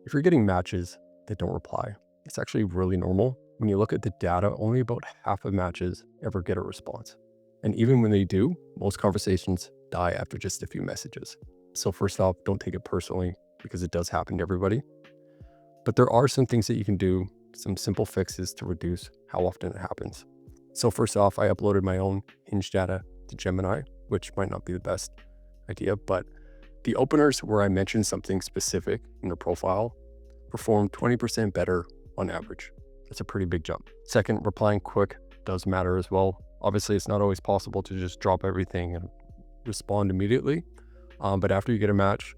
If you're getting matches that don't reply, it's actually really normal. When you look at the data, only about half of matches ever get a response. And even when they do, most conversations die after just a few messages. So first off, don't take it personally because it does happen to everybody. But there are some things that you can do, some simple fixes to reduce how often it happens. So first off, I uploaded my own Hinge data to Gemini, which might not be the best idea, but the openers where I mentioned something specific in the profile perform 20% better on average. That's a pretty big jump. Second, replying quick does matter as well. Obviously, it's not always possible to just drop everything and respond immediately. But after you get a match,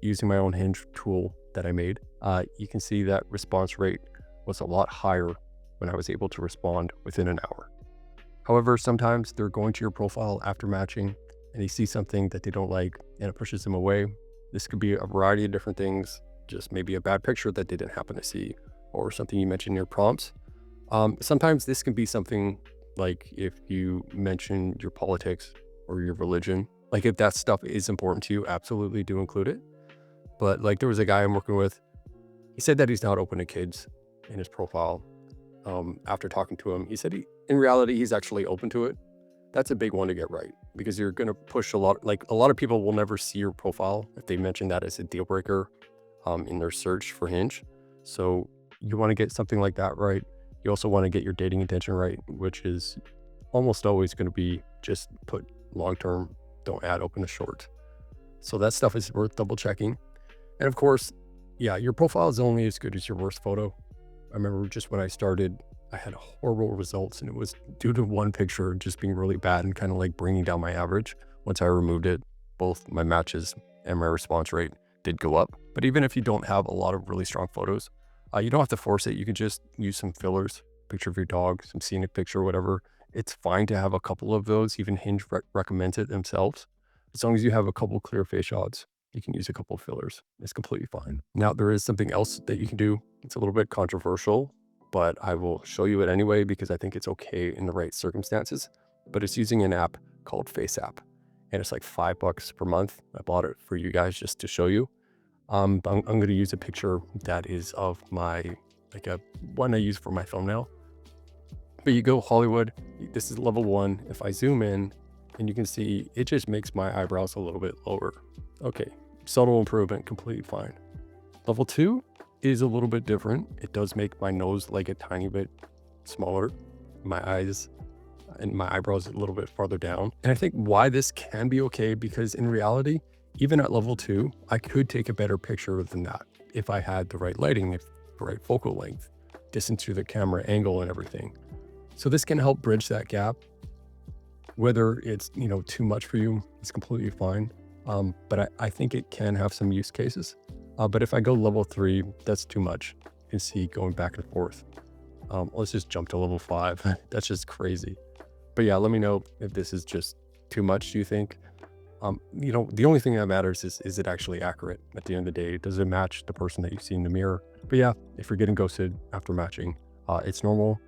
using my own Hinge tool that I made, you can see that response rate was a lot higher when I was able to respond within an hour. However, sometimes they're going to your profile after matching and they see something that they don't like and it pushes them away. This could be a variety of different things, just maybe a bad picture that they didn't happen to see or something you mentioned in your prompts. Sometimes this can be something like if you mention your politics or your religion, like if that stuff is important to you, absolutely do include it. But like there was a guy I'm working with, he said that he's not open to kids in his profile. After talking to him, he said in reality, he's actually open to it. That's a big one to get right because you're going to push a lot of people will never see your profile if they mention that as a deal breaker in their search for Hinge. So you want to get something like that right. You also want to get your dating intention right, which is almost always going to be just put long-term, don't add open to short. So that stuff is worth double checking. And of course, yeah, your profile is only as good as your worst photo. I remember just when I started, I had horrible results and it was due to one picture just being really bad and kind of like bringing down my average. Once I removed it, both my matches and my response rate did go up. But even if you don't have a lot of really strong photos, you don't have to force it. You can just use some fillers, picture of your dog, some scenic picture, whatever. It's fine to have a couple of those. Even Hinge recommends it themselves. As long as you have a couple clear face shots, you can use a couple of fillers. It's completely fine. Now, there is something else that you can do. It's a little bit controversial, but I will show you it anyway because I think it's okay in the right circumstances. But it's using an app called FaceApp, and it's like $5 per month. I bought it for you guys just to show you. I'm going to use a picture that is of my, like a one I use for my thumbnail. But you go Hollywood, this is level 1. If I zoom in, and you can see it just makes my eyebrows a little bit lower. Okay, subtle improvement, completely fine. Level 2 is a little bit different. It does make my nose like a tiny bit smaller, my eyes and my eyebrows a little bit farther down. And I think why this can be okay, because in reality, even at level 2, I could take a better picture than that if I had the right lighting, if the right focal length, distance to the camera angle and everything. So this can help bridge that gap. Whether it's, too much for you, it's completely fine. But I think it can have some use cases. But if I go level 3, that's too much. You can see going back and forth. Let's just jump to level 5. That's just crazy. But yeah, let me know if this is just too much, do you think? The only thing that matters is it actually accurate at the end of the day? Does it match the person that you see in the mirror? But yeah, if you're getting ghosted after matching, it's normal.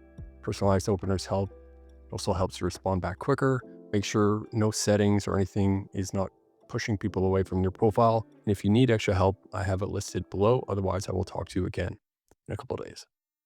Personalized openers help. It also helps you respond back quicker. Make sure no settings or anything is not pushing people away from your profile. And if you need extra help, I have it listed below. Otherwise, I will talk to you again in a couple of days.